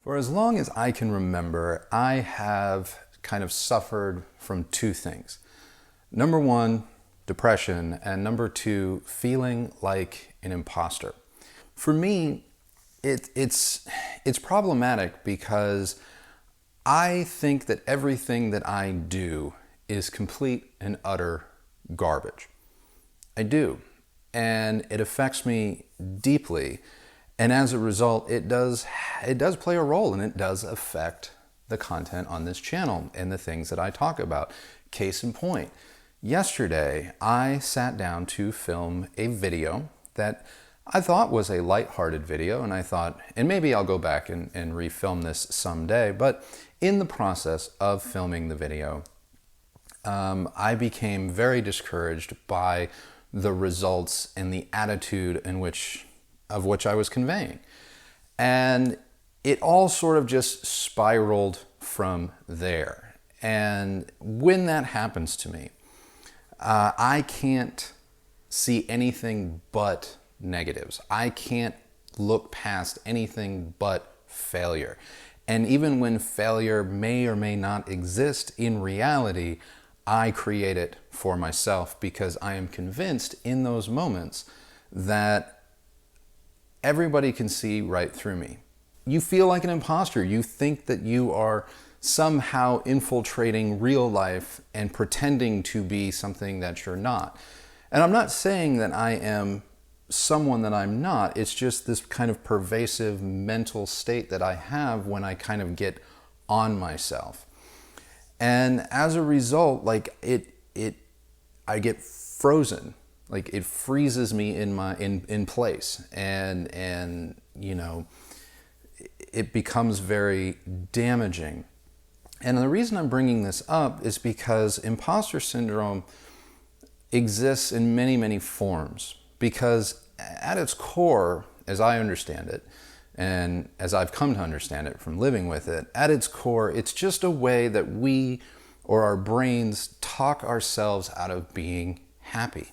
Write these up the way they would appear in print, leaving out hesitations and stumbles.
For as long as I can remember, I have kind of suffered from two things. Number one, depression, and number two, feeling like an imposter. For me, it's problematic because I think that everything that I do is complete and utter garbage. I do. And it affects me deeply. And as a result, it does play a role, and it does affect the content on this channel and the things that I talk about. Case in point, yesterday I sat down to film a video that I thought was a lighthearted video, and I thought, and maybe I'll go back and refilm this someday, but in the process of filming the video, I became very discouraged by the results and the attitude of which I was conveying. And it all sort of just spiraled from there. And when that happens to me, I can't see anything but negatives. I can't look past anything but failure. And even when failure may or may not exist in reality, I create it for myself because I am convinced in those moments that everybody can see right through me. You feel like an imposter. You think that you are somehow infiltrating real life and pretending to be something that you're not. And I'm not saying that I am someone that I'm not. It's just this kind of pervasive mental state that I have when I kind of get on myself. And as a result, like I get frozen. Like it freezes me in place, and you know, it becomes very damaging. And the reason I'm bringing this up is because imposter syndrome exists in many, many forms. Because at its core, as I understand it, and as I've come to understand it from living with it, at its core, it's just a way that we or our brains talk ourselves out of being happy.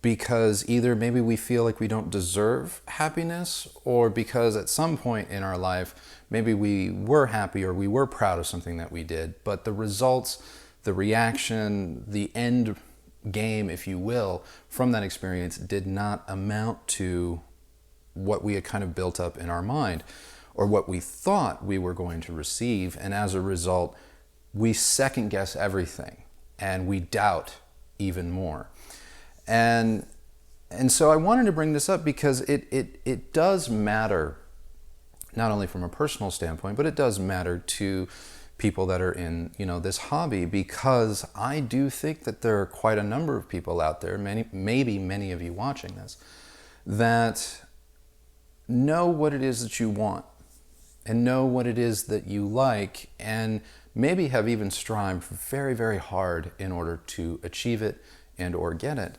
Because either maybe we feel like we don't deserve happiness, or because at some point in our life, maybe we were happy or we were proud of something that we did, but the results, the reaction, the end game, if you will, from that experience did not amount to what we had kind of built up in our mind or what we thought we were going to receive. And as a result, we second guess everything and we doubt even more. And so I wanted to bring this up because it does matter, not only from a personal standpoint, but it does matter to people that are in, you know, this hobby, because I do think that there are quite a number of people out there, maybe many of you watching this, that know what it is that you want and know what it is that you like, and maybe have even strived very, very hard in order to achieve it and or get it.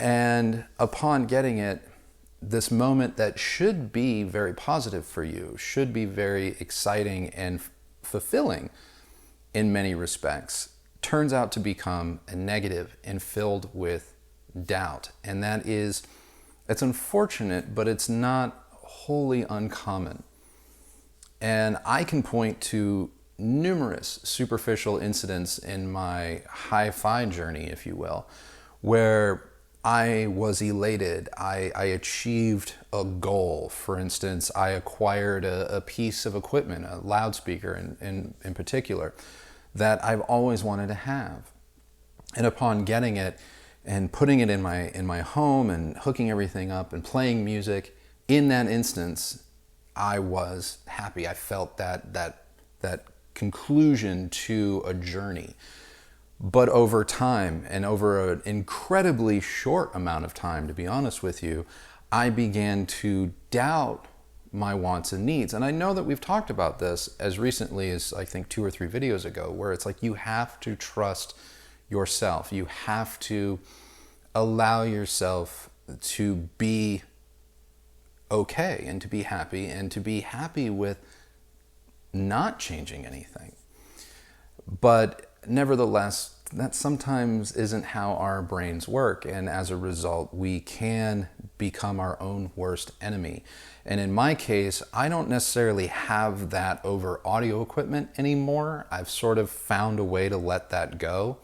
And upon getting it, this moment that should be very positive for you, should be very exciting and fulfilling in many respects, turns out to become a negative and filled with doubt. And it's unfortunate, but it's not wholly uncommon. And I can point to numerous superficial incidents in my hi-fi journey, if you will, where I was elated, I achieved a goal. For instance, I acquired a piece of equipment, a loudspeaker in particular, that I've always wanted to have. And upon getting it and putting it in my home and hooking everything up and playing music, in that instance, I was happy. I felt that conclusion to a journey. But over time, and over an incredibly short amount of time, to be honest with you, I began to doubt my wants and needs. And I know that we've talked about this as recently as I think 2 or 3 videos ago, where it's like you have to trust yourself. You have to allow yourself to be okay and to be happy with not changing anything. But nevertheless, that sometimes isn't how our brains work, and as a result we can become our own worst enemy. And in my case, I don't necessarily have that over audio equipment anymore. I've sort of found a way to let that go.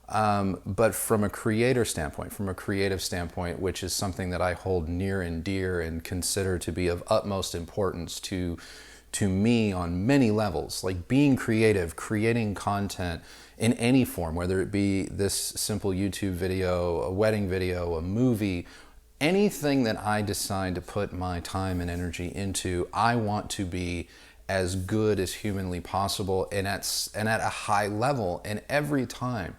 But from a creator standpoint, from a creative standpoint, which is something that I hold near and dear and consider to be of utmost importance to me on many levels, like being creative, creating content in any form, whether it be this simple YouTube video, a wedding video, a movie, anything that I decide to put my time and energy into, I want to be as good as humanly possible and at a high level. And every time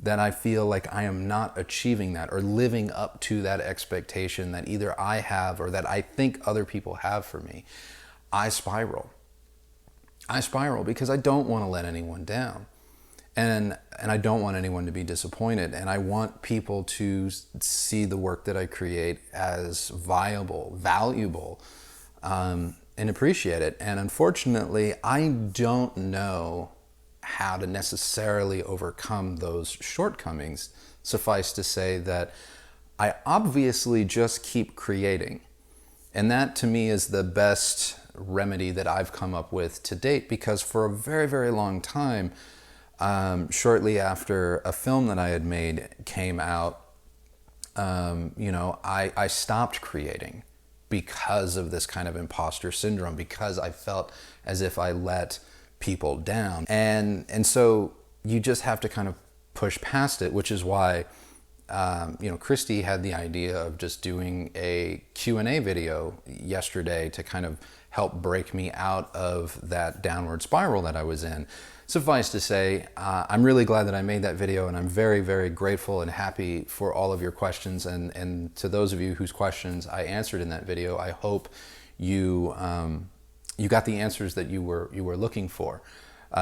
that I feel like I am not achieving that or living up to that expectation that either I have or that I think other people have for me, I spiral. I spiral because I don't want to let anyone down. And I don't want anyone to be disappointed. And I want people to see the work that I create as viable, valuable, and appreciate it. And unfortunately, I don't know how to necessarily overcome those shortcomings. Suffice to say that I obviously just keep creating. And that to me is the best remedy that I've come up with to date, because for a very, very long time, shortly after a film that I had made came out, I stopped creating because of this kind of imposter syndrome, because I felt as if I let people down. And so you just have to kind of push past it, which is why Christy had the idea of just doing a Q&A video yesterday to kind of help break me out of that downward spiral that I was in. Suffice to say, I'm really glad that I made that video, and I'm very, very grateful and happy for all of your questions. And to those of you whose questions I answered in that video, I hope you got the answers that you were looking for.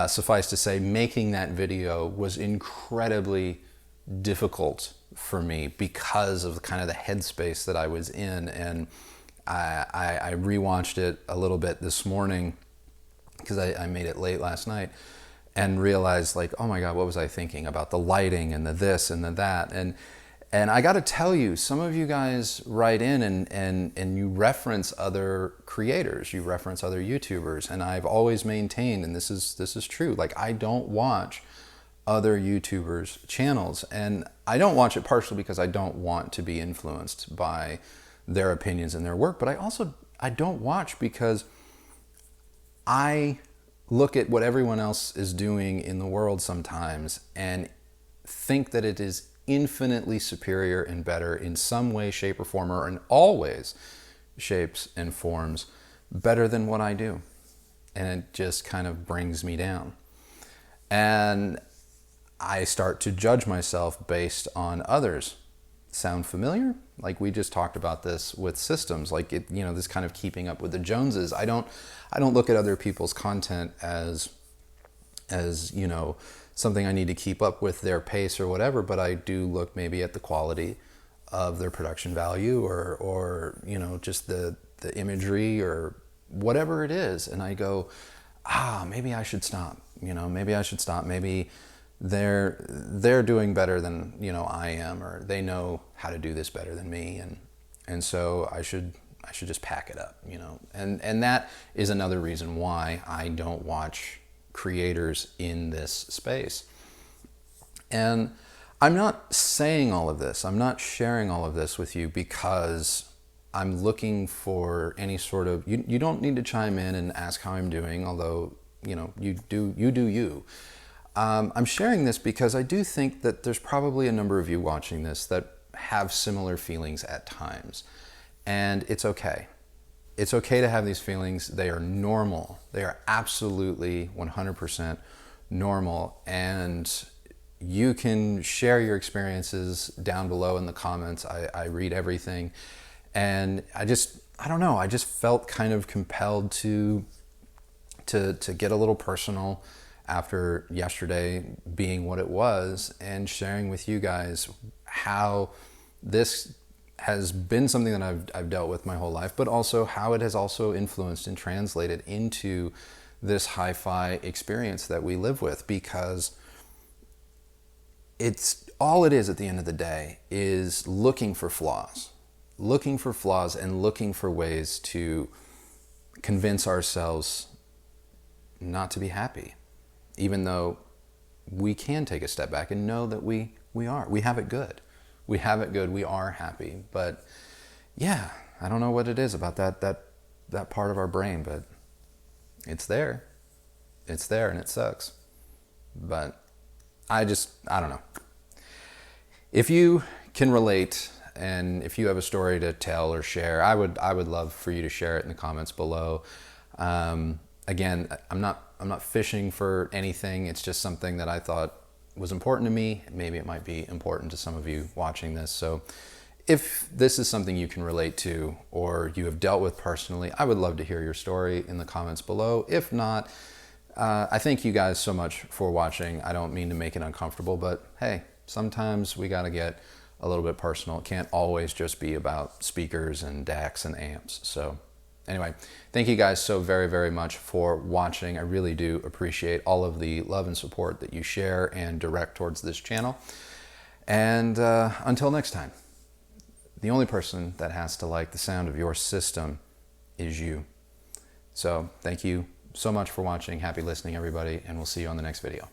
Suffice to say, making that video was incredibly difficult for me because of kind of the headspace that I was in. And I rewatched it a little bit this morning because I made it late last night and realized, like, oh my God, what was I thinking about the lighting and the this and the that? And I got to tell you, some of you guys write in and you reference other creators, you reference other YouTubers, and I've always maintained, and this is true, like, I don't watch other YouTubers' channels, and I don't watch it partially because I don't want to be influenced by their opinions and their work, but I don't watch because I look at what everyone else is doing in the world sometimes and think that it is infinitely superior and better in some way, shape, or form, or in all ways, shapes, and forms, better than what I do. And it just kind of brings me down. And I start to judge myself based on others. Sound familiar? Like, we just talked about this with systems, like this kind of keeping up with the Joneses. I don't look at other people's content as something I need to keep up with their pace or whatever, but I do look maybe at the quality of their production value or just the imagery or whatever it is, and I go, maybe I should stop. Maybe they're doing better than I am, or they know how to do this better than me, and so I should just pack it up, and that is another reason why I don't watch creators in this space. And I'm not saying all of this, I'm not sharing all of this with you because I'm looking for any sort of, you don't need to chime in and ask how I'm doing, although you do you. I'm sharing this because I do think that there's probably a number of you watching this that have similar feelings at times, and it's okay. It's okay to have these feelings. They are normal. They are absolutely 100% normal. And you can share your experiences down below in the comments. I read everything. And I don't know, I just felt kind of compelled to get a little personal after yesterday being what it was, and sharing with you guys how this has been something that I've dealt with my whole life, but also how it has also influenced and translated into this hi-fi experience that we live with. Because it's all it is at the end of the day is looking for flaws and looking for ways to convince ourselves not to be happy, even though we can take a step back and know that we have it good. We have it good. We are happy. But yeah, I don't know what it is about that part of our brain, but it's there. It's there and it sucks. But I don't know. If you can relate and if you have a story to tell or share, I would love for you to share it in the comments below. Again, I'm not fishing for anything. It's just something that I thought was important to me. Maybe it might be important to some of you watching this. So if this is something you can relate to or you have dealt with personally, I would love to hear your story in the comments below. If not, I thank you guys so much for watching. I don't mean to make it uncomfortable, but hey, sometimes we got to get a little bit personal. It can't always just be about speakers and DACs and amps. So anyway, thank you guys so very, very much for watching. I really do appreciate all of the love and support that you share and direct towards this channel. And until next time, the only person that has to like the sound of your system is you. So thank you so much for watching. Happy listening, everybody, and we'll see you on the next video.